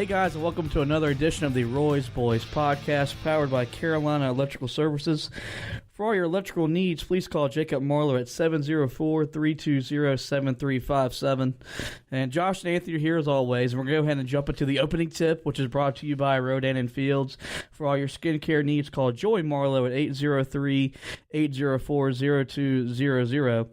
Hey guys, and welcome to another edition of the Roy's Boys podcast, powered by Carolina Electrical Services. For all your electrical needs, please call Jacob Marlowe at 704-320-7357. And Josh and Anthony are here as always, and we're going to go ahead and jump into the opening tip, which is brought to you by Rodan and Fields. For all your skincare needs, call Joey Marlowe at 803-804-0200.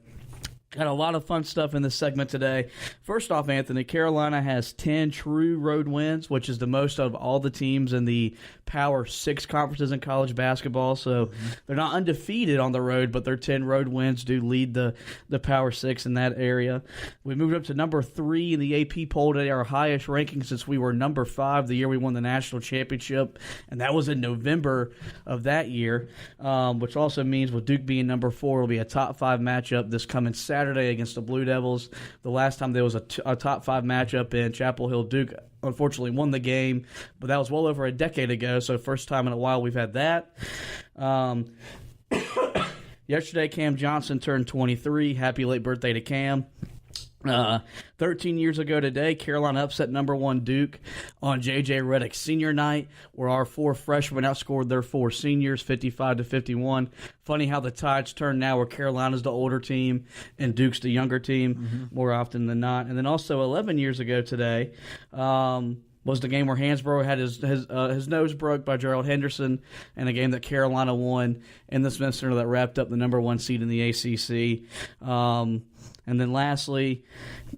Got a lot of fun stuff in this segment today. First off, Anthony, Carolina has 10 true road wins, which is the most of all the teams in the Power 6 conferences in college basketball. So they're not undefeated on the road, but their 10 road wins do lead the Power 6 in that area. We moved up to number 3 in the AP poll today, our highest ranking since we were number 5 the year we won the national championship, and that was in November of that year, which also means with Duke being number 4, it'll be a top 5 matchup this coming Saturday against the Blue Devils. The last time there was a top 5 matchup in Chapel Hill, Duke unfortunately won the game, but that was well over a decade ago, so first time in a while we've had that. Yesterday, Cam Johnson turned 23. Happy late birthday to Cam. 13 years ago today, Carolina upset number 1 Duke on J.J. Redick's senior night, where our 4 freshmen outscored their 4 seniors 55-51. Funny how the tides turn now, where Carolina's the older team and Duke's the younger team more often than not. And then also 11 years ago today was the game where Hansborough had his nose broke by Gerald Henderson, and a game that Carolina won in the Smith Center that wrapped up the number 1 seed in the ACC. And then lastly,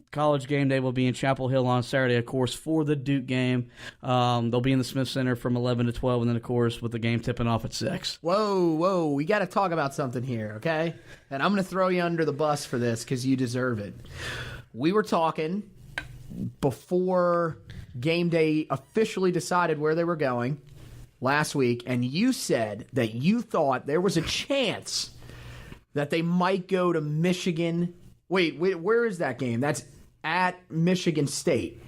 College game day will be in Chapel Hill on Saturday, of course, for the Duke game. They'll be in the Smith Center from 11 to 12, and then, of course, with the game tipping off at 6. Whoa, we got to talk about something here, okay? And I'm going to throw you under the bus for this because you deserve it. We were talking before game day officially decided where they were going last week, and you said that you thought there was a chance that they might go to Michigan. Wait, where is that game? That's at Michigan State,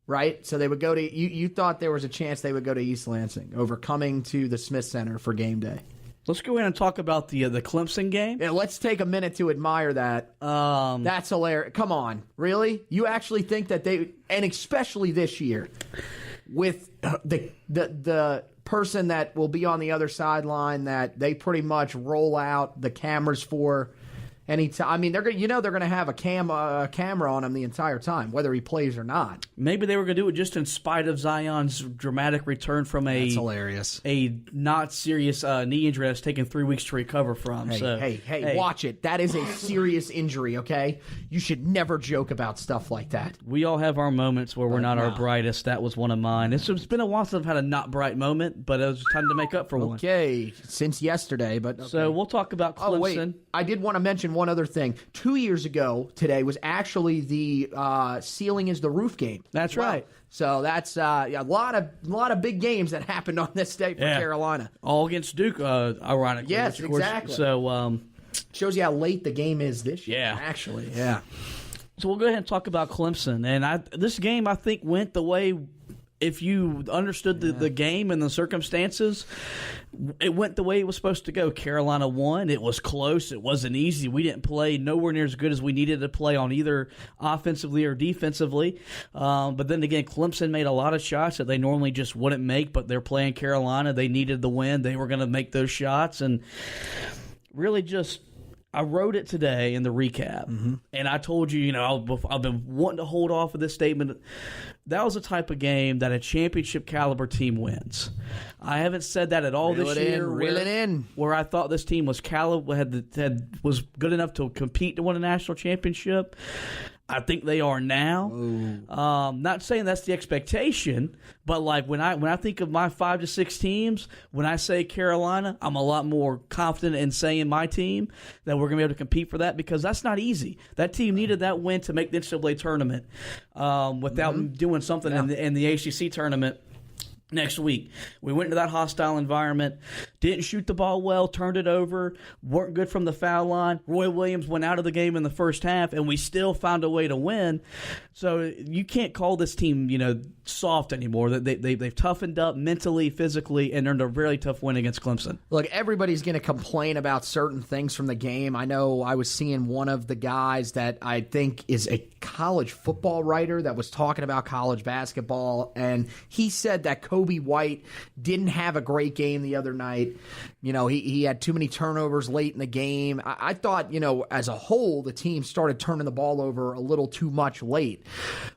right? So they would go to you thought there was a chance they would go to East Lansing over coming to the Smith Center for game day. Let's go ahead and talk about the Clemson game. Yeah, let's take a minute to admire that. That's hilarious. Come on, really? You actually think that they, and especially this year, with the person that will be on the other sideline that they pretty much roll out the cameras for anytime. I mean, they're going to have a camera on him the entire time, whether he plays or not. Maybe they were going to do it just in spite of Zion's dramatic return from That's hilarious. A not serious knee injury that's taken 3 weeks to recover from. Hey, watch it. That is a serious injury, okay? You should never joke about stuff like that. We all have our moments where we're not our brightest. That was one of mine. It's been a while since I've had a not bright moment, but it was time to make up for one. Okay, since yesterday. But okay. So we'll talk about Clemson. Oh, wait. I did want to mention one other thing. 2 years ago today was actually the Ceiling is the Roof game. That's right. So that's a lot of big games that happened on this day for Carolina. All against Duke, ironically. Yes, exactly. So shows you how late the game is this year. Yeah. Actually, yeah. So we'll go ahead and talk about Clemson. And this game, I think, went the way, if you understood the game and the circumstances, it went the way it was supposed to go. Carolina won. It was close. It wasn't easy. We didn't play nowhere near as good as we needed to play on either offensively or defensively. But then again, Clemson made a lot of shots that they normally just wouldn't make, but they're playing Carolina. They needed the win. They were going to make those shots. And really just, I wrote it today in the recap, and I told you, I've been wanting to hold off with this statement. That was the type of game that a championship caliber team wins. I haven't said that at all this year. Reel it in. Where I thought this team was was good enough to compete to win a national championship. I think they are now. Not saying that's the expectation, but like when I think of my 5 to 6 teams, when I say Carolina, I'm a lot more confident in saying my team that we're going to be able to compete for that, because that's not easy. That team needed that win to make the NCAA tournament without doing something in the ACC tournament next week. We went into that hostile environment, didn't shoot the ball well, turned it over, weren't good from the foul line. Roy Williams went out of the game in the first half, and we still found a way to win. So you can't call this team, soft anymore. They've toughened up mentally, physically, and earned a really tough win against Clemson. Look, everybody's going to complain about certain things from the game. I know I was seeing one of the guys that I think is a college football writer that was talking about college basketball, and he said that Kobe White didn't have a great game the other night. He had too many turnovers late in the game. I thought, as a whole, the team started turning the ball over a little too much late.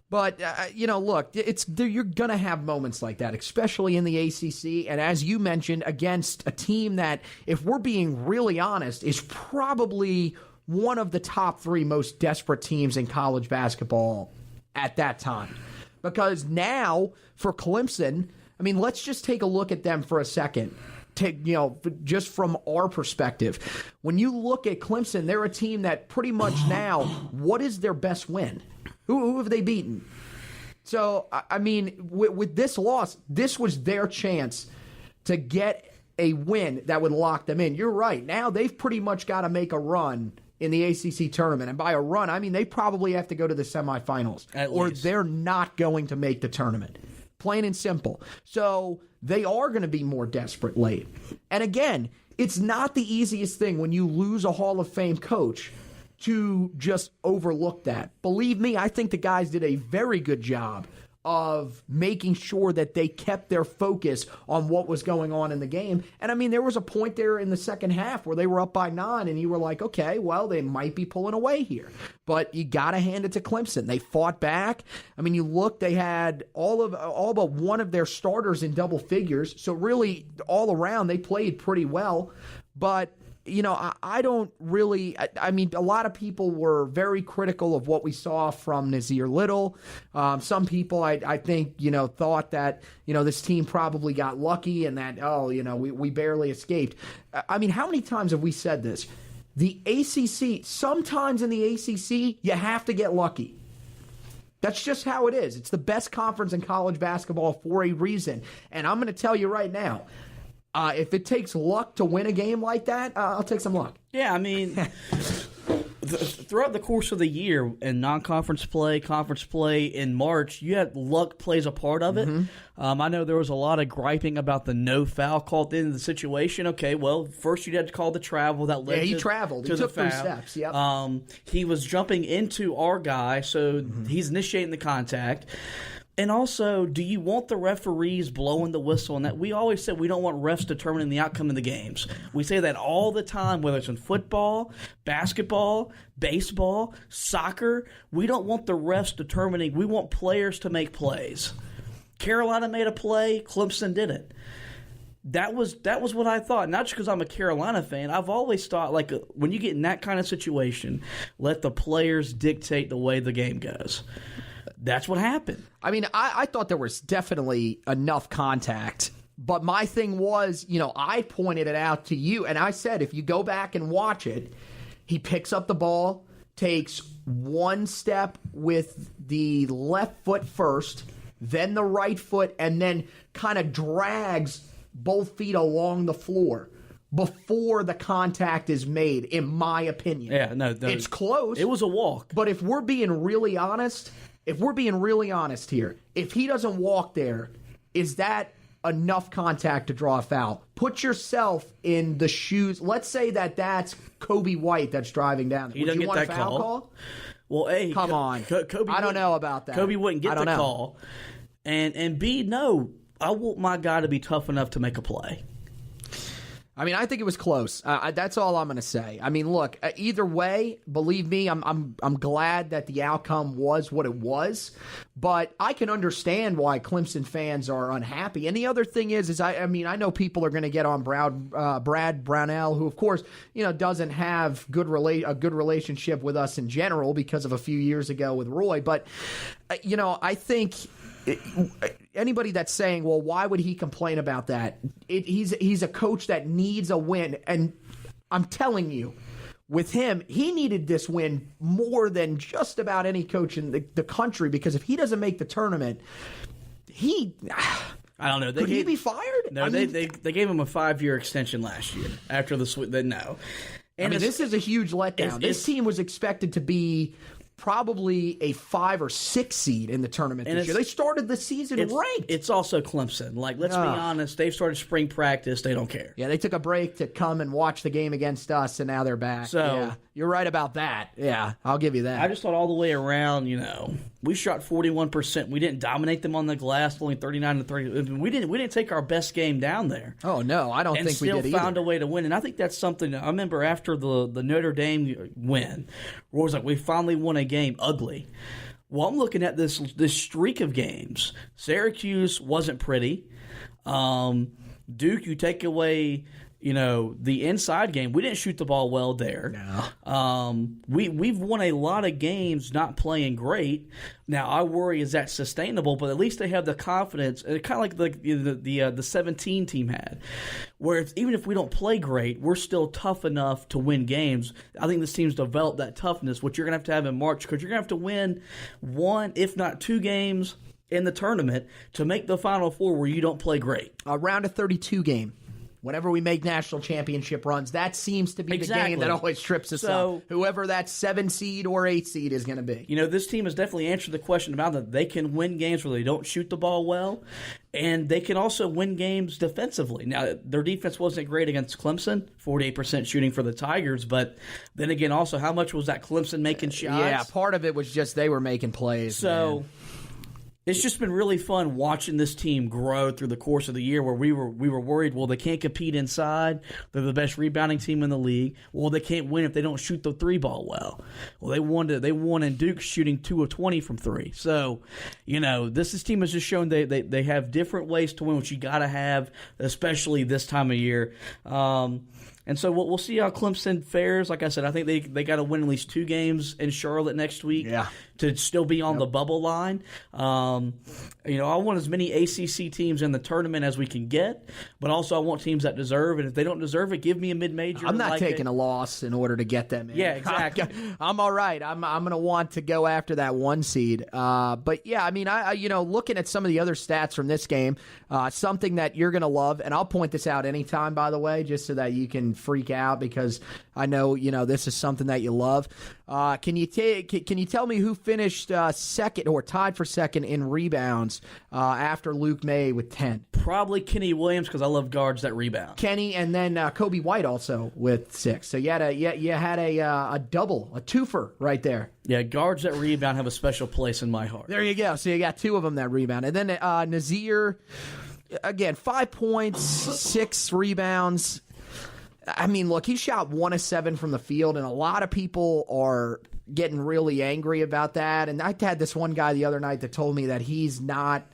But, look, you're going to have moments like that, especially in the ACC. And as you mentioned, against a team that, if we're being really honest, is probably one of the top 3 most desperate teams in college basketball at that time. Because now, for Clemson, let's just take a look at them for a second. Just from our perspective. When you look at Clemson, they're a team that pretty much now, what is their best win? Who have they beaten? So, with this loss, this was their chance to get a win that would lock them in. You're right. Now they've pretty much got to make a run in the ACC tournament. And by a run, they probably have to go to the semifinals. Or they're not going to make the tournament. Plain and simple. So they are going to be more desperate late. And again, it's not the easiest thing when you lose a Hall of Fame coach to just overlook that. Believe me, I think the guys did a very good job of making sure that they kept their focus on what was going on in the game. And there was a point there in the second half where they were up by 9 and you were like, okay, well, they might be pulling away here. But you got to hand it to Clemson. They fought back. You look, they had all but one of their starters in double figures. So really, all around, they played pretty well. But I don't really, a lot of people were very critical of what we saw from Nazir Little. Some people, I think, thought that, this team probably got lucky and that, we barely escaped. How many times have we said this? The ACC, sometimes in the ACC, you have to get lucky. That's just how it is. It's the best conference in college basketball for a reason. And I'm going to tell you right now, if it takes luck to win a game like that, I'll take some luck. Yeah, throughout the course of the year in non-conference play, conference play in March, you had luck plays a part of it. Mm-hmm. I know there was a lot of griping about the no foul call at the end of the situation. Okay, well, first you had to call the travel that led he traveled. To he took the 3 steps. Yep. He was jumping into our guy, so he's initiating the contact. And also, do you want the referees blowing the whistle? And that we always said we don't want refs determining the outcome of the games. We say that all the time, whether it's in football, basketball, baseball, soccer. We don't want the refs determining. We want players to make plays. Carolina made a play. Clemson didn't. That was what I thought. Not just because I'm a Carolina fan. I've always thought, when you get in that kind of situation, let the players dictate the way the game goes. That's what happened. I thought there was definitely enough contact. But my thing was, I pointed it out to you, and I said, if you go back and watch it, he picks up the ball, takes 1 step with the left foot first, then the right foot, and then kind of drags both feet along the floor before the contact is made, in my opinion. Yeah, no, it's close. It was a walk. But if we're being really honest here, if he doesn't walk there, is that enough contact to draw a foul? Put yourself in the shoes. Let's say that's Kobe White that's driving down there. Would you want a foul call? Well, A, come on. Kobe I don't know about that. Kobe wouldn't get the call. And B, no, I want my guy to be tough enough to make a play. I think it was close. That's all I'm going to say. Look, either way, believe me, I'm glad that the outcome was what it was. But I can understand why Clemson fans are unhappy. And the other thing is I know people are going to get on Brad Brownell, who of course doesn't have a good relationship with us in general because of a few years ago with Roy. But I think. Anybody that's saying, well, why would he complain about that? He's a coach that needs a win. And I'm telling you, with him, he needed this win more than just about any coach in the country, because if he doesn't make the tournament, I don't know. Could he be fired? No, they gave him a 5-year extension last year after the no. And this is a huge letdown. This team was expected to be probably a 5 or 6 seed in the tournament this year. They started the season ranked. It's also Clemson. Like, let's be honest, they've started spring practice. They don't care. Yeah, they took a break to come and watch the game against us, and now they're back. So yeah, you're right about that. Yeah, I'll give you that. I just thought all the way around, we shot 41%. We didn't dominate them on the glass, only 39 to 30. We didn't take our best game down there. Oh no, I don't think we did either. And still found a way to win. And I think that's something. I remember after the Notre Dame win, where it was like we finally won a game ugly. Well, I'm looking at this streak of games. Syracuse wasn't pretty. Duke, you take away the inside game. We didn't shoot the ball well there. No. We've won a lot of games not playing great. Now I worry, is that sustainable? But at least they have the confidence, kind of like the 17 team had, where even if we don't play great, we're still tough enough to win games. I think this team's developed that toughness, which you're going to have in March, because you're going to have to win 1, if not 2 games in the tournament to make the Final Four where you don't play great. A round of 32 game. Whenever we make national championship runs, that seems to be the game that always trips us up. Whoever that 7 seed or 8 seed is going to be. This team has definitely answered the question about that. They can win games where they don't shoot the ball well, and they can also win games defensively. Now, their defense wasn't great against Clemson, 48% shooting for the Tigers, but then again, also, how much was that Clemson making shots? Yeah, part of it was just they were making plays. So... man. It's just been really fun watching this team grow through the course of the year, where we were worried, well, they can't compete inside. They're the best rebounding team in the league. Well, they can't win if they don't shoot the 3 ball well. Well, they won in Duke shooting 2 of 20 from 3. So, this team has just shown they have different ways to win, which you got to have, especially this time of year. And so we'll see how Clemson fares. Like I said, I think they got to win at least 2 games in Charlotte next week to still be on the bubble line. I want as many ACC teams in the tournament as we can get, but also I want teams that deserve. And if they don't deserve it, give me a mid-major. I'm not taking a loss in order to get them in. Yeah, exactly. I'm all right. I'm going to want to go after that 1 seed. But yeah, I looking at some of the other stats from this game, something that you're going to love, and I'll point this out anytime, by the way, just so that you can freak out, because I know this is something that you love. Can you tell me who finished second or tied for second in rebounds after Luke May with 10? Probably Kenny Williams, because I love guards that rebound. Kenny, and then Kobe White also with 6. So you had a double, a twofer right there. Yeah, guards that rebound have a special place in my heart. There you go. So you got 2 of them that rebound, and then Nazir, again, 5 points, 6 rebounds. Look, he shot 1 of 7 from the field, and a lot of people are getting really angry about that. And I had this one guy the other night that told me that he's not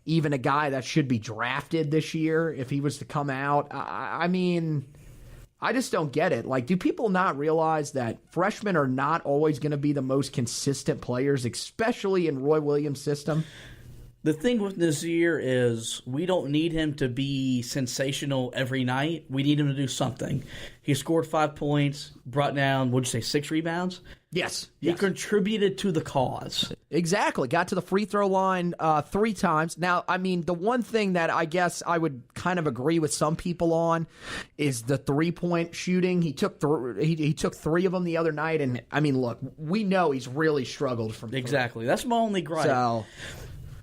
even a guy that should be drafted this year if he was to come out. I just don't get it. Like, do people not realize that freshmen are not always going to be the most consistent players, especially in Roy Williams' system? The thing with Nazir is we don't need him to be sensational every night. We need him to do something. He scored 5 points, brought down, what'd you say, 6 rebounds? Yes. He contributed to the cause. Exactly. Got to the free throw line 3 times. Now, the one thing that I guess I would kind of agree with some people on is the 3-point shooting. He took 3 of them the other night, and look, we know he's really struggled from 3. Exactly. That's my only gripe. So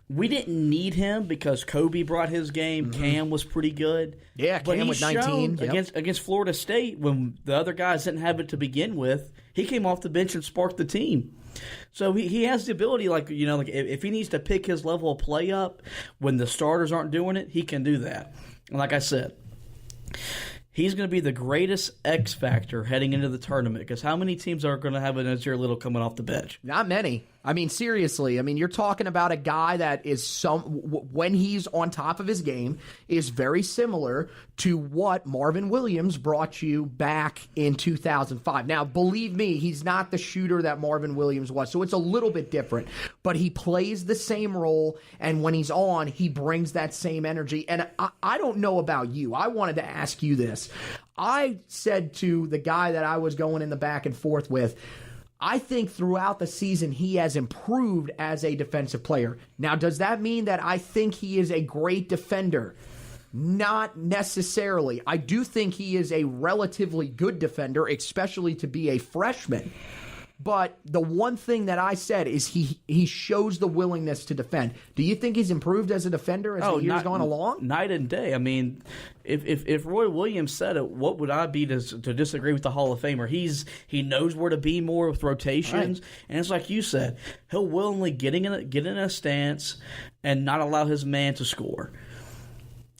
we didn't need him because Kobe brought his game. Mm-hmm. Cam was pretty good. Yeah, Cam with 19. Against Florida State, when the other guys didn't have it to begin with, he came off the bench and sparked the team. So he has the ability, if he needs to pick his level of play up when the starters aren't doing it, he can do that. And like I said, he's going to be the greatest X factor heading into the tournament, because how many teams are going to have an Nazir Little coming off the bench? Not many. Seriously. You're talking about a guy that is when he's on top of his game, is very similar to what Marvin Williams brought you back in 2005. Now, believe me, he's not the shooter that Marvin Williams was, so it's a little bit different. But he plays the same role, and when he's on, he brings that same energy. And I don't know about you. I wanted to ask you this. I said to the guy that I was going in the back and forth with, I think throughout the season he has improved as a defensive player. Now, does that mean that I think he is a great defender? Not necessarily. I do think he is a relatively good defender, especially to be a freshman. But the one thing that I said is he shows the willingness to defend. Do you think he's improved as a defender as the years gone along? Night and day. I mean, if Roy Williams said it, what would I be to disagree with the Hall of Famer? He knows where to be more with rotations, right. And it's like you said, he'll willingly get in a stance and not allow his man to score.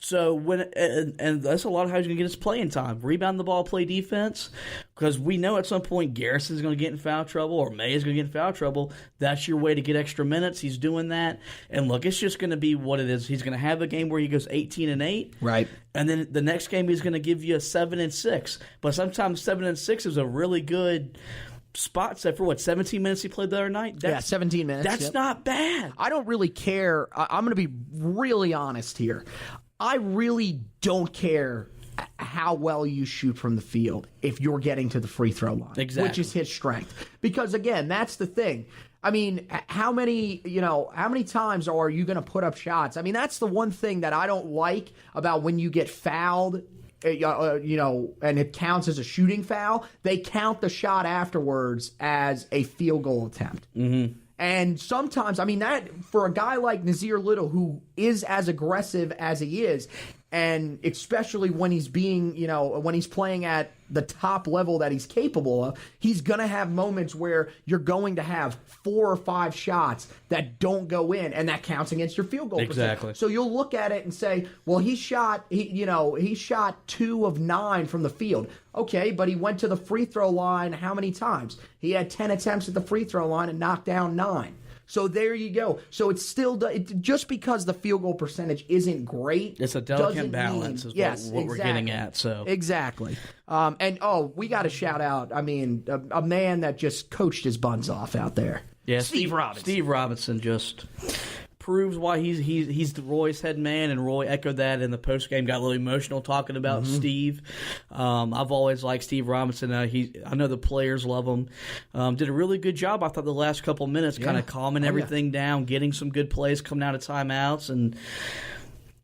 So and that's a lot of how he's going to get his playing time. Rebound the ball, play defense, because we know at some point Garrison's going to get in foul trouble or May is going to get in foul trouble. That's your way to get extra minutes. He's doing that. And look, it's just going to be what it is. He's going to have a game where he goes 18-8. Right. And then the next game he's going to give you a 7-6. But sometimes 7-6 is a really good spot set for 17 minutes he played the other night? 17 minutes. That's not bad. I don't really care. I'm going to be really honest here. I really don't care how well you shoot from the field if you're getting to the free throw line, exactly. Which is his strength. Because again, that's the thing. I mean, how many times are you going to put up shots? I mean, that's the one thing that I don't like about when you get fouled. And it counts as a shooting foul. They count the shot afterwards as a field goal attempt. Mm-hmm. And sometimes, I mean, that for a guy like Nazir Little, who is as aggressive as he is, and especially when he's when he's playing at the top level that he's capable of, he's going to have moments where you're going to have 4 or 5 shots that don't go in, and that counts against your field goal exactly. percent. So you'll look at it and say, well, he shot 2 of 9 from the field. Okay, but he went to the free throw line how many times? He had 10 attempts at the free throw line and knocked down 9. So there you go. So it's still just because the field goal percentage isn't great. It's a delicate balance, what exactly. We're getting at. So exactly. We got to shout out. I mean, a man that just coached his buns off out there. Yeah, Steve Robinson. Steve Robinson just proves why he's Roy's head man, and Roy echoed that in the postgame. Got a little emotional talking about Steve. I've always liked Steve Robinson. I know the players love him. Did a really good job, I thought, the last couple of minutes, kind of calming everything down, getting some good plays coming out of timeouts, and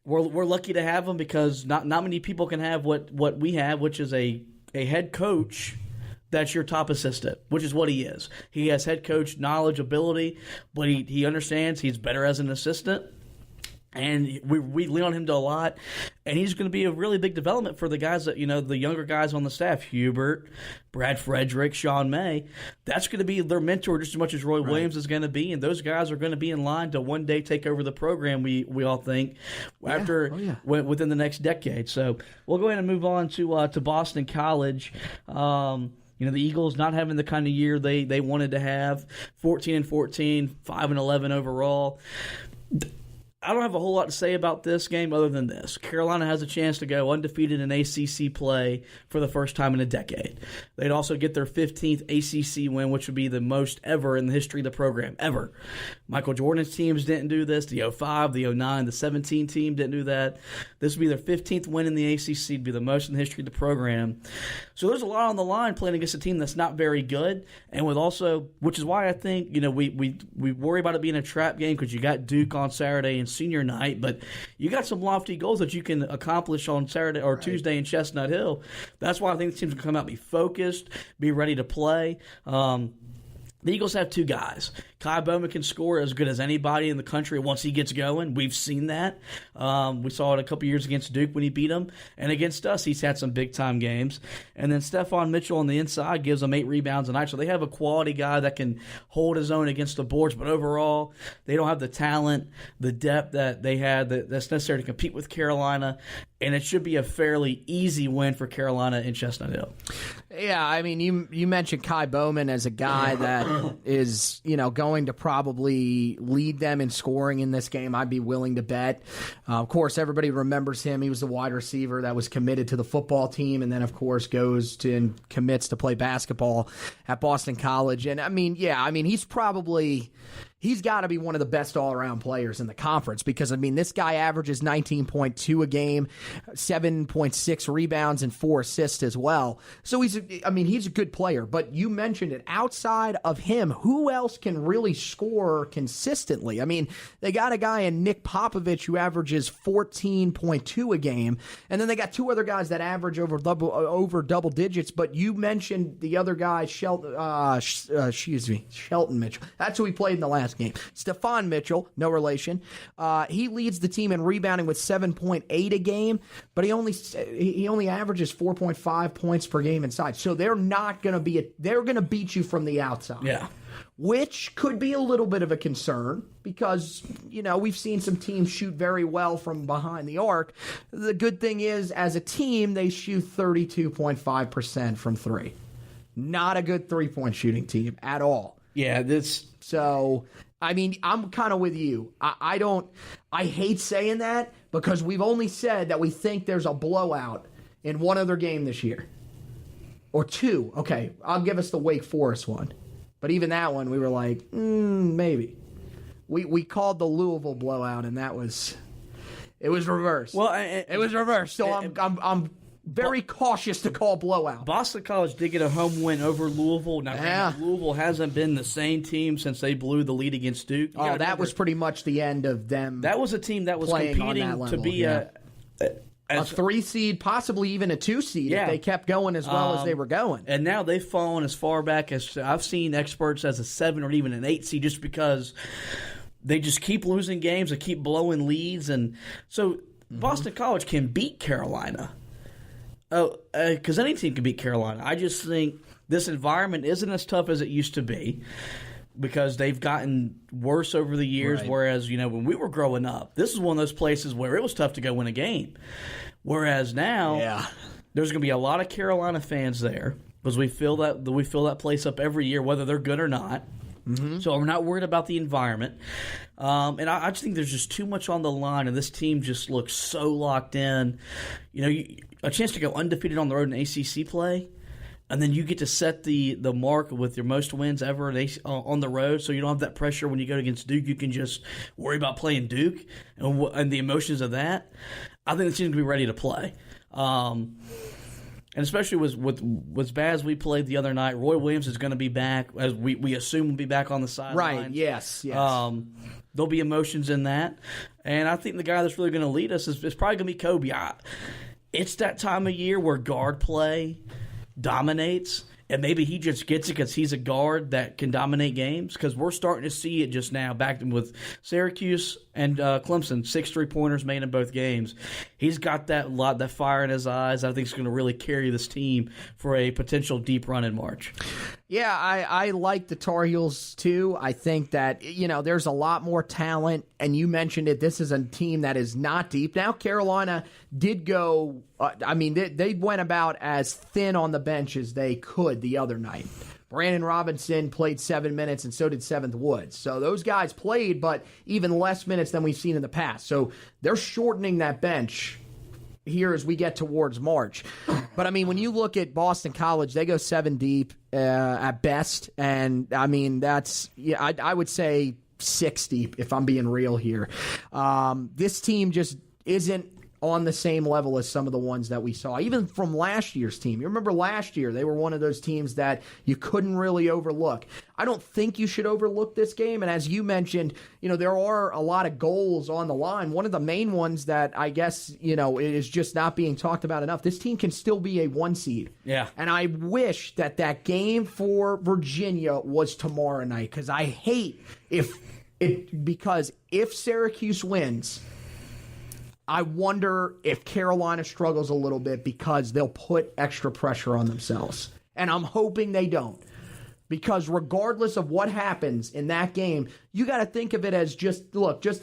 we're lucky to have him because not many people can have what we have, which is a head coach that's your top assistant, which is what he is. He has head coach knowledge, ability, but he understands he's better as an assistant. And we lean on him to a lot. And he's going to be a really big development for the guys that, the younger guys on the staff, Hubert, Brad Frederick, Sean May. That's going to be their mentor just as much as Roy Williams is going to be. And those guys are going to be in line to one day take over the program, we all think, within the next decade. So we'll go ahead and move on to Boston College. The Eagles not having the kind of year they wanted to have, 14-14, 5-11 overall. I don't have a whole lot to say about this game other than this. Carolina has a chance to go undefeated in ACC play for the first time in a decade. They'd also get their 15th ACC win, which would be the most ever in the history of the program, ever. Michael Jordan's teams didn't do this. The 05, the 09, the 17 team didn't do that. This would be their 15th win in the ACC. It'd be the most in the history of the program. So there's a lot on the line playing against a team that's not very good, and which is why I think we worry about it being a trap game because you got Duke on Saturday and senior night, but you got some lofty goals that you can accomplish on Saturday or Tuesday in Chestnut Hill. That's why I think the team's going to come out, be focused, be ready to play. The Eagles have 2 guys. Kai Bowman can score as good as anybody in the country once he gets going. We've seen that. We saw it a couple years against Duke when he beat them. And against us, he's had some big-time games. And then Stephon Mitchell on the inside gives them 8 rebounds a night. So they have a quality guy that can hold his own against the boards. But overall, they don't have the talent, the depth that they had that's necessary to compete with Carolina. And it should be a fairly easy win for Carolina in Chestnut Hill. Yeah, I mean, you mentioned Kai Bowman as a guy that is, going to probably lead them in scoring in this game. I'd be willing to bet. Of course, everybody remembers him. He was the wide receiver that was committed to the football team and then, of course, goes to and commits to play basketball at Boston College. And, he's probably he's got to be one of the best all-around players in the conference because, I mean, this guy averages 19.2 a game, 7.6 rebounds, and 4 assists as well. So he's a good player. But you mentioned it. Outside of him, who else can really score consistently? I mean, they got a guy in Nick Popovich who averages 14.2 a game, and then they got 2 other guys that average over double digits. But you mentioned the other guy, Shelton Mitchell. That's who he played in the last game. Stephon Mitchell, no relation. He leads the team in rebounding with 7.8 a game, but he only averages 4.5 points per game inside. So they're not going to they're going to beat you from the outside. Yeah. Which could be a little bit of a concern because, we've seen some teams shoot very well from behind the arc. The good thing is, as a team, they shoot 32.5% from 3. Not a good three-point shooting team at all. Yeah, So, I mean, I'm kind of with you. I hate saying that because we've only said that we think there's a blowout in one other game this year. Or 2. Okay, I'll give us the Wake Forest one. But even that one, we were like, maybe. We called the Louisville blowout, and it was reversed. Well, it was reversed. So I'm very cautious to call blowout. Boston College did get a home win over Louisville. Now, Louisville hasn't been the same team since they blew the lead against Duke. That was pretty much the end of them. That was a team that was competing to be a 3 seed, possibly even a 2 seed if they kept going as well as they were going. And now they've fallen as far back as I've seen experts as a 7 or even an 8 seed just because they just keep losing games and keep blowing leads. And so Boston College can beat Carolina. Because any team can beat Carolina. I just think this environment isn't as tough as it used to be because they've gotten worse over the years, right. Whereas, when we were growing up, this is one of those places where it was tough to go win a game. Whereas now, there's going to be a lot of Carolina fans there because we fill that place up every year, whether they're good or not. Mm-hmm. So we're not worried about the environment. And I just think there's just too much on the line, and this team just looks so locked in. A chance to go undefeated on the road in ACC play, and then you get to set the mark with your most wins ever on the road, so you don't have that pressure when you go against Duke. You can just worry about playing Duke and the emotions of that. I think the team's going to be ready to play. And especially with as bad as we played the other night, Roy Williams is going to be back, as we assume will be back on the sideline. Right, yes. There'll be emotions in that. And I think the guy that's really going to lead us is probably going to be Kobe. It's that time of year where guard play dominates, and maybe he just gets it because he's a guard that can dominate games, because we're starting to see it just now back with Syracuse and Clemson, 6 3-pointers made in both games. He's got that fire in his eyes. I think it's going to really carry this team for a potential deep run in March. Yeah, I like the Tar Heels too. I think that, there's a lot more talent, and you mentioned it. This is a team that is not deep. Now, Carolina did go, they went about as thin on the bench as they could the other night. Brandon Robinson played 7 minutes, and so did Seventh Woods. So those guys played, but even less minutes than we've seen in the past. So they're shortening that bench here as we get towards March. But, when you look at Boston College, they go 7 deep at best. And, that's, I would say 6 deep if I'm being real here. This team just isn't on the same level as some of the ones that we saw, even from last year's team. You remember last year, they were one of those teams that you couldn't really overlook. I don't think you should overlook this game, and as you mentioned, there are a lot of goals on the line. One of the main ones that I guess, is just not being talked about enough, this team can still be a 1 seed. Yeah. And I wish that game for Virginia was tomorrow night, because I hate because if Syracuse wins, I wonder if Carolina struggles a little bit because they'll put extra pressure on themselves. And I'm hoping they don't. Because regardless of what happens in that game, you got to think of it as just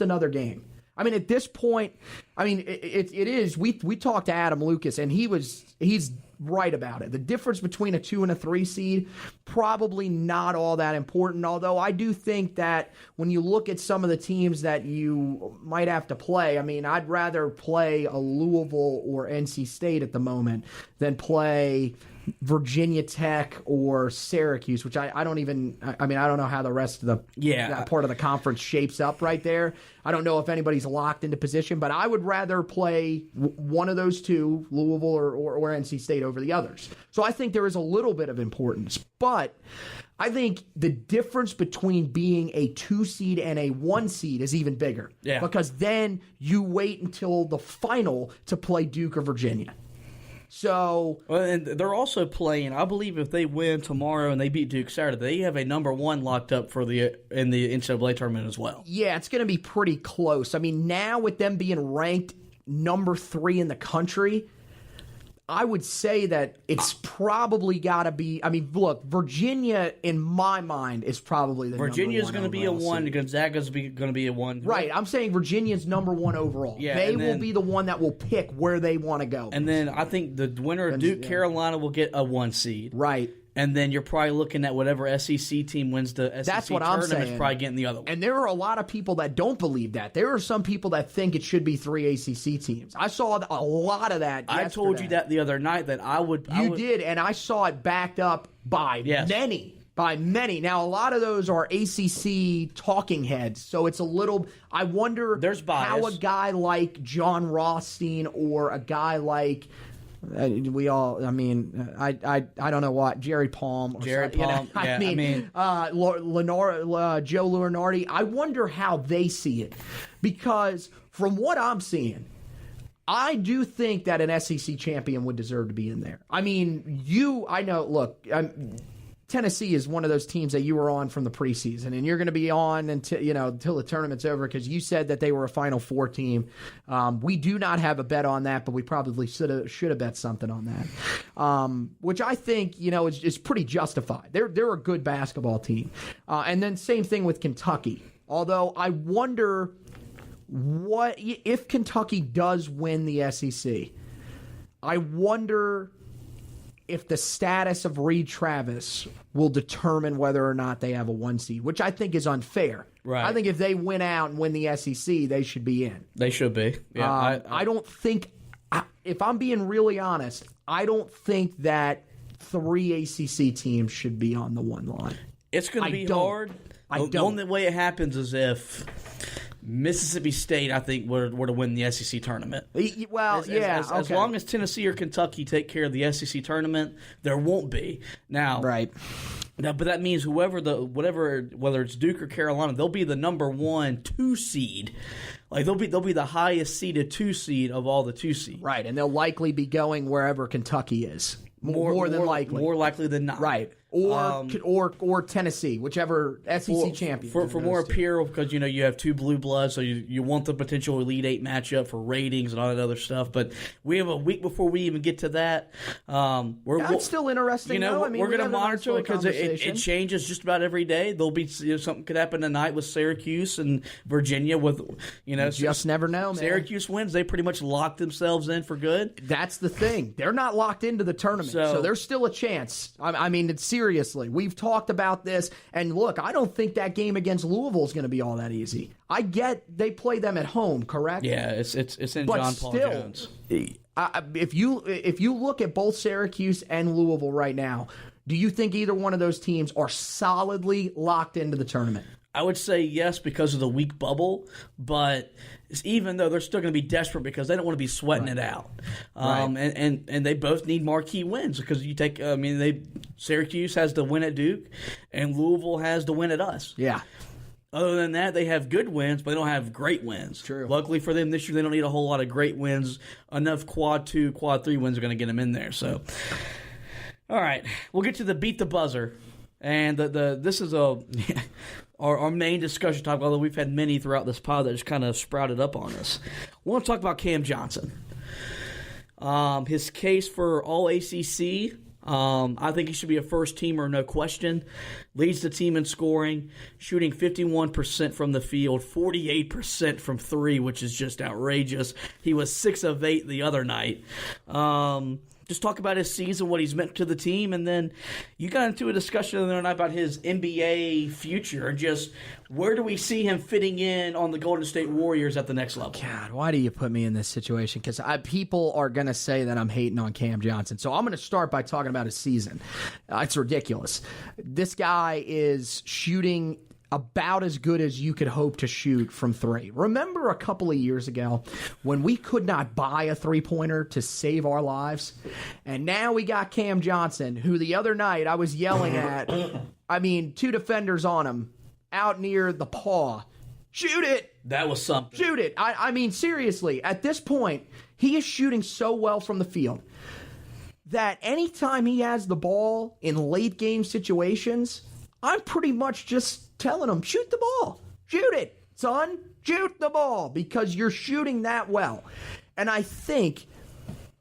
another game. At this point, it is. We talked to Adam Lucas, and he's right about it. The difference between a 2 and a 3 seed, probably not all that important, although I do think that when you look at some of the teams that you might have to play, I'd rather play a Louisville or NC State at the moment than play Virginia Tech or Syracuse, which I don't even, I mean, I don't know how the rest of that part of the conference shapes up right there. I don't know if anybody's locked into position, but I would rather play one of those two, Louisville or NC State, over the others. So I think there is a little bit of importance. But I think the difference between being a 2 seed and a 1 seed is even bigger. Yeah. Because then you wait until the final to play Duke or Virginia. So, and they're also playing. I believe if they win tomorrow and they beat Duke Saturday, they have a number 1 locked up in the NCAA tournament as well. Yeah, it's going to be pretty close. I mean, now with them being ranked number 3 in the country, I would say that it's probably got to be. I mean, look, Virginia, in my mind, is probably the Virginia's going to be a 1. Gonzaga's going to be a 1. Right. I'm saying Virginia's number 1 overall. Yeah, they will be the one that will pick where they want to go. And then I think the winner of Duke Carolina will get a 1 seed. Right. And then you're probably looking at whatever SEC team wins the SEC That's what I'm tournament saying. is probably getting the other one. And there are a lot of people that don't believe that. There are some people that think it should be 3 ACC teams. I saw a lot of that yesterday. I told you that the other night that I would. You did, and I saw it backed up by many. By many. Now, a lot of those are ACC talking heads, so it's a little. I wonder how a guy like John Rothstein or a guy like. I don't know what Jerry Palm. Joe Lunardi. I wonder how they see it, because from what I'm seeing, I do think that an SEC champion would deserve to be in there. I mean, I know. Look, Tennessee is one of those teams that you were on from the preseason, and you're going to be on until the tournament's over, because you said that they were a Final Four team. We do not have a bet on that, but we probably should have bet something on that, which I think is pretty justified. They're a good basketball team, and then same thing with Kentucky. Although I wonder what if Kentucky does win the SEC. I wonder if the status of Reed Travis will determine whether or not they have a 1 seed, which I think is unfair. Right. I think if they win out and win the SEC, they should be in. They should be. Yeah. I don't think, if I'm being really honest, I don't think that 3 ACC teams should be on the 1 line. It's going to be hard. The only way it happens is if Mississippi State, I think, were to win the SEC tournament. As long as Tennessee or Kentucky take care of the SEC tournament, there won't be. Now, right. Now, but that means whether it's Duke or Carolina, they'll be the number 1 2 seed. Like they'll be the highest seeded 2 seed of all the 2 seeds. Right, and they'll likely be going wherever Kentucky is. More than likely. More likely than not. Right. Or Tennessee, whichever SEC champion. For more appeal, because you have 2 blue bloods, so you want the potential Elite 8 matchup for ratings and all that other stuff. But we have a week before we even get to that. It's still interesting. We're going to monitor it because it changes just about every day. There'll be something could happen tonight with Syracuse and Virginia. You just never know, man. Syracuse wins, they pretty much lock themselves in for good. That's the thing. They're not locked into the tournament, so there's still a chance. I mean, it's seriously. We've talked about this, and look, I don't think that game against Louisville is going to be all that easy. I get they play them at home, correct? Yeah, it's in John Paul Jones. If you look at both Syracuse and Louisville right now, do you think either one of those teams are solidly locked into the tournament? I would say yes because of the weak bubble, but even though they're still going to be desperate because they don't want to be sweating it out. And they both need marquee wins because Syracuse has the win at Duke and Louisville has the win at us. Yeah. Other than that, they have good wins, but they don't have great wins. True. Luckily for them this year, they don't need a whole lot of great wins. Enough quad 2, quad 3 wins are going to get them in there. So, all right, we'll get to the beat the buzzer. And this is our main discussion topic, although we've had many throughout this pod that just kind of sprouted up on us. I want to talk about Cam Johnson. His case for all ACC, I think he should be a first teamer, no question. Leads the team in scoring, shooting 51% from the field, 48% from 3, which is just outrageous. He was 6 of 8 the other night. just talk about his season, what he's meant to the team, and then you got into a discussion the other night about his NBA future and just where do we see him fitting in on the Golden State Warriors at the next level. God, why do you put me in this situation? Because people are going to say that I'm hating on Cam Johnson. So I'm going to start by talking about his season. It's ridiculous. This guy is shooting about as good as you could hope to shoot from three. Remember a couple of years ago when we could not buy a three-pointer to save our lives? And now we got Cam Johnson, who the other night I was yelling at, two defenders on him, out near the paw. Shoot it! That was something. Shoot it! I mean, seriously, at this point, he is shooting so well from the field that anytime he has the ball in late-game situations, I'm pretty much just telling him, shoot the ball. Shoot it, son. Shoot the ball because you're shooting that well. And I think,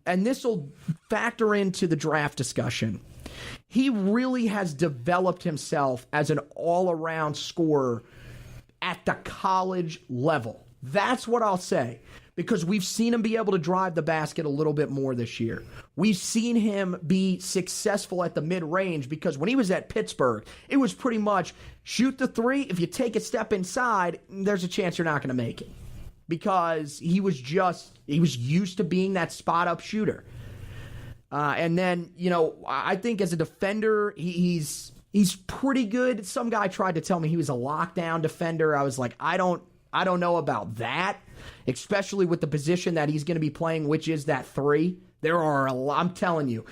and this will factor into the draft discussion, he really has developed himself as an all-around scorer at the college level. That's what I'll say. Because we've seen him be able to drive the basket a little bit more this year. We've seen him be successful at the mid-range because when he was at Pittsburgh, it was pretty much shoot the three. If you take a step inside, there's a chance you're not going to make it. Because he was used to being that spot-up shooter. And then, I think as a defender, he's pretty good. Some guy tried to tell me he was a lockdown defender. I was like, I don't know about that. Especially with the position that he's going to be playing, which is that three. There are a lot, I'm telling you.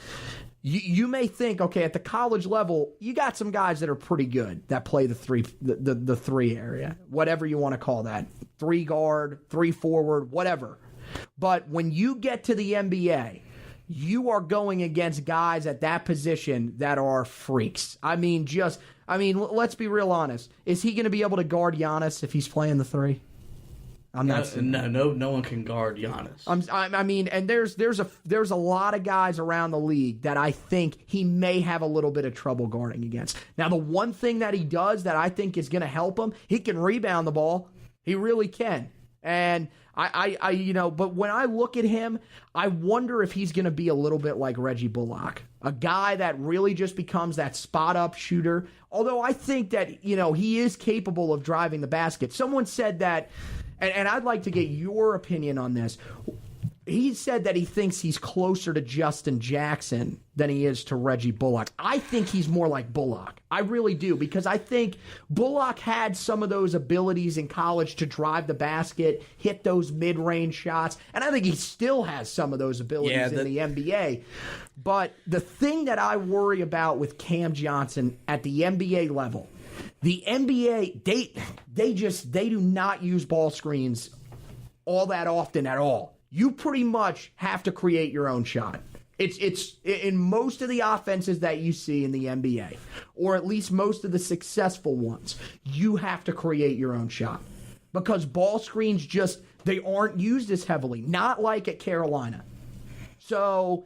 You may think, okay, at the college level, you got some guys that are pretty good that play the three area, whatever you want to call that. 3 guard, 3 forward, whatever. But when you get to the NBA, you are going against guys at that position that are freaks. Let's be real honest. Is he going to be able to guard Giannis if he's playing the three? No one can guard Giannis. And there's a lot of guys around the league that I think he may have a little bit of trouble guarding against. Now, the one thing that he does that I think is going to help him, he can rebound the ball. He really can. And but when I look at him, I wonder if he's going to be a little bit like Reggie Bullock, a guy that really just becomes that spot-up shooter. Although I think that, he is capable of driving the basket. Someone said that, and I'd like to get your opinion on this. He said that he thinks he's closer to Justin Jackson than he is to Reggie Bullock. I think he's more like Bullock. I really do, because I think Bullock had some of those abilities in college to drive the basket, hit those mid-range shots, and I think he still has some of those abilities in the NBA. But the thing that I worry about with Cam Johnson at the NBA level, the NBA, they do not use ball screens all that often at all. You pretty much have to create your own shot. It's in most of the offenses that you see in the NBA, or at least most of the successful ones, you have to create your own shot. Because ball screens they aren't used as heavily, not like at Carolina. So,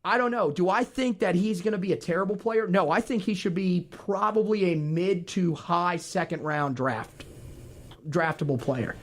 I don't know. Do I think that he's going to be a terrible player? No, I think he should be probably a mid to high second round draftable player.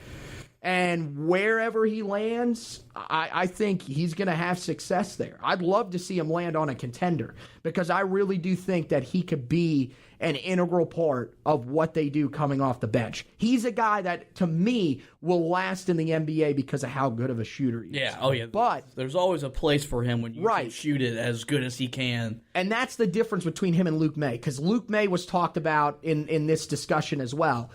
And wherever he lands, I think he's going to have success there. I'd love to see him land on a contender because I really do think that he could be an integral part of what they do coming off the bench. He's a guy that, to me, will last in the NBA because of how good of a shooter he is. Yeah, oh yeah. But there's always a place for him when you can shoot it as good as he can. And that's the difference between him and Luke May, because Luke May was talked about in this discussion as well.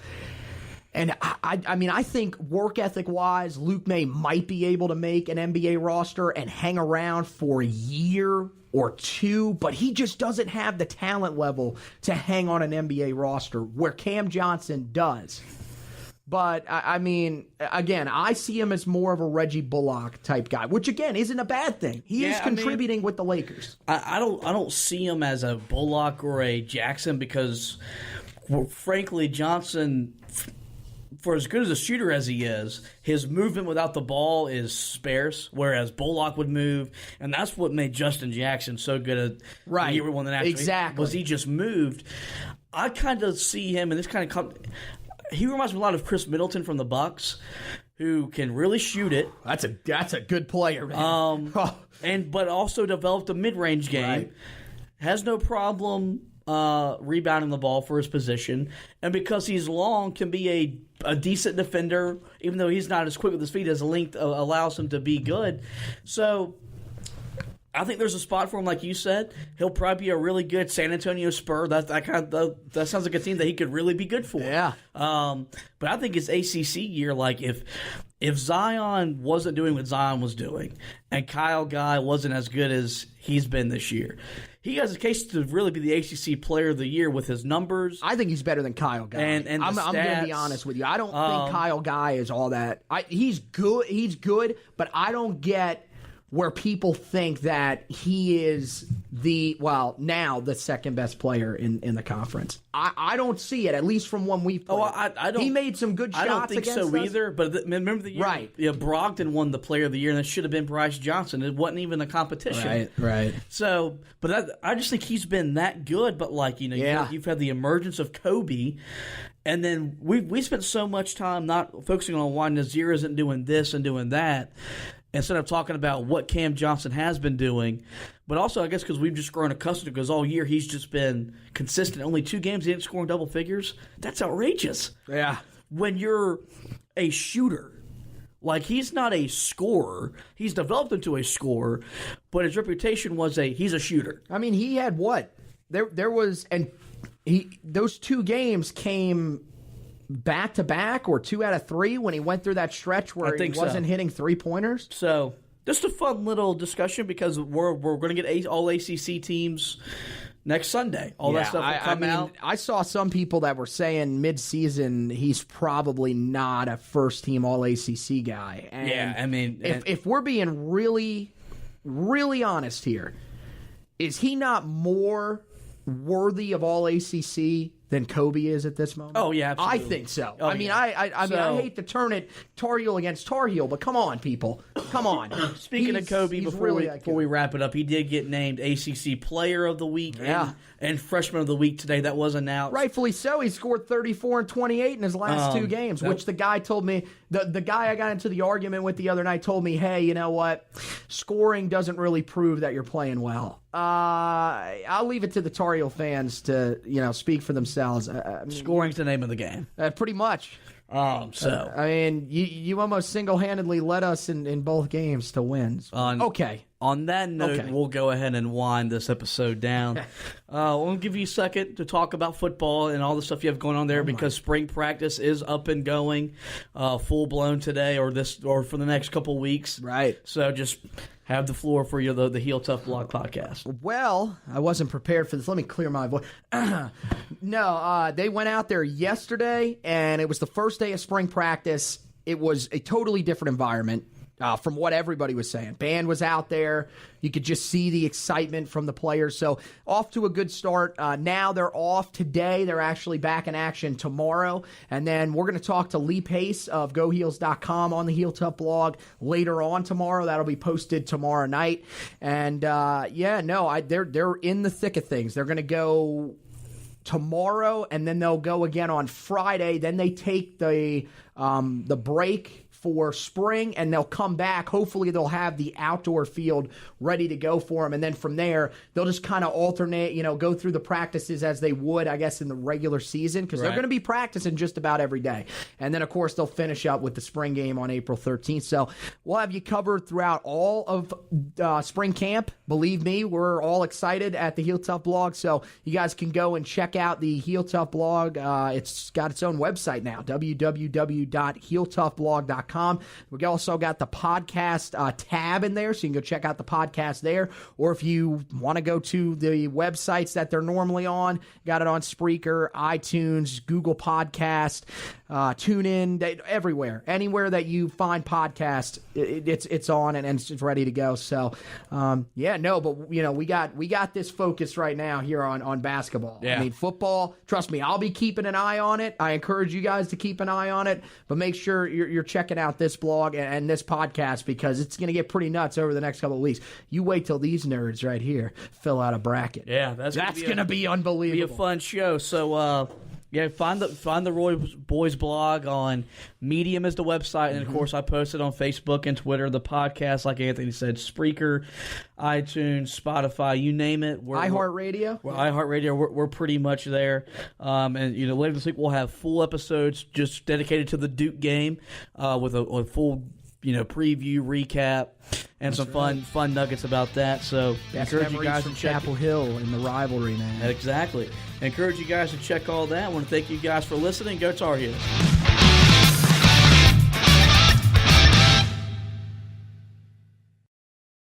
And I think work ethic wise, Luke May might be able to make an NBA roster and hang around for a year or two, but he just doesn't have the talent level to hang on an NBA roster where Cam Johnson does. But again, I see him as more of a Reggie Bullock type guy, which again isn't a bad thing. He is contributing with the Lakers. I don't see him as a Bullock or a Jackson because, frankly, Johnson, for as good as a shooter as he is, his movement without the ball is sparse, whereas Bullock would move, and that's what made Justin Jackson so good at the year we won the national. Exactly. Was he just moved. I kind of see him, and this kind of he reminds me a lot of Chris Middleton from the Bucks, who can really shoot it. That's a good player, man. But also developed a mid-range game. Right. Has no problem rebounding the ball for his position, and because he's long, can be a decent defender, even though he's not as quick with his feet as length allows him to be good. So I think there's a spot for him, like you said. He'll probably be a really good San Antonio Spur. That sounds like a team that he could really be good for. Yeah. But I think his ACC year, like if Zion wasn't doing what Zion was doing, and Kyle Guy wasn't as good as he's been this year, he has a case to really be the ACC Player of the Year with his numbers. I think he's better than Kyle Guy. And I'm going to be honest with you. I don't think Kyle Guy is all that. He's good, but I don't get where people think that he is now the second best player in the conference. I don't see it, at least from when we've played. I don't. He made some good shots. I don't think so us. either. But remember the year, right? Yeah, Brogdon won the Player of the Year, and it should have been Bryce Johnson. It wasn't even a competition. Right. So, but I just think he's been that good. But you've had the emergence of Kobe. And then we spent so much time not focusing on why Nazir isn't doing this and doing that, instead of talking about what Cam Johnson has been doing. But also, I guess, because we've just grown accustomed to it, because all year he's just been consistent. Only 2 games he didn't score in double figures. That's outrageous. Yeah. When you're a shooter. Like, he's not a scorer. He's developed into a scorer, but his reputation was he's a shooter. I mean, he had what? There was, and those 2 games came back to back or 2 out of 3 when he went through that stretch where he wasn't hitting 3-pointers. So just a fun little discussion, because we're going to get all ACC teams next Sunday. All that stuff will come out. I saw some people that were saying mid-season he's probably not a first-team All-ACC guy. And if we're being really, really honest here, is he not more worthy of All-ACC than Kobe is at this moment? Oh, yeah, absolutely. I think so. Oh, I mean, I hate to turn it Tar Heel against Tar Heel, but come on, people. Come on. Speaking of Kobe, before we wrap it up, he did get named ACC Player of the Week and Freshman of the Week today. That was announced. Rightfully so. He scored 34 and 28 in his last 2 games, which the guy told me, the guy I got into the argument with the other night told me, hey, you know what? Scoring doesn't really prove that you're playing well. I'll leave it to the Tar Heel fans to, speak for themselves. Scoring's the name of the game. Pretty much. So I mean, you almost single-handedly led us in both games to win. Okay. On that note, we'll go ahead and wind this episode down. We'll give you a second to talk about football and all the stuff you have going on there, because spring practice is up and going, full blown today or for the next couple weeks. Right. So just have the floor for the Heel Tough Blog podcast. Well, I wasn't prepared for this. Let me clear my voice. No, they went out there yesterday, and it was the first day of spring practice. It was a totally different environment. From what everybody was saying. Band was out there. You could just see the excitement from the players. So off to a good start. Now they're off today. They're actually back in action tomorrow. And then we're going to talk to Lee Pace of GoHeels.com on the Heel Tough blog later on tomorrow. That'll be posted tomorrow night. And they're in the thick of things. They're going to go tomorrow, and then they'll go again on Friday. Then they take the break for spring, and they'll come back. Hopefully they'll have the outdoor field ready to go for them, and then from there they'll just kind of alternate, go through the practices as they would, I guess, in the regular season, because they're going to be practicing just about every day. And then, of course, they'll finish up with the spring game on April 13th. So we'll have you covered throughout all of spring camp. Believe me, we're all excited at the Heel Tough blog, so you guys can go and check out the Heel Tough blog. It's got its own website now, www.heeltoughblog.com. We also got the podcast tab in there, so you can go check out the podcast there. Or if you want to go to the websites that they're normally on, got it on Spreaker, iTunes, Google Podcast, TuneIn, everywhere. Anywhere that you find podcast, it's on and it's ready to go. So, but we got this focus right now here on basketball. Yeah. I mean, football, trust me, I'll be keeping an eye on it. I encourage you guys to keep an eye on it, but make sure you're checking out this blog and this podcast, because it's going to get pretty nuts over the next couple of weeks. You wait till these nerds right here fill out a bracket. Yeah, that's going to be unbelievable. Be a fun show. So Yeah, find the Roy Boys blog on Medium is the website, and of course I post it on Facebook and Twitter. The podcast, like Anthony said, Spreaker, iTunes, Spotify, you name it. iHeartRadio. We're pretty much there. And later this week we'll have full episodes just dedicated to the Duke game, with a full preview, recap, and some fun nuggets about that. So encourage you guys to check Chapel Hill in the rivalry, man. Exactly. Encourage you guys to check all that. I want to thank you guys for listening. Go Tar Heels.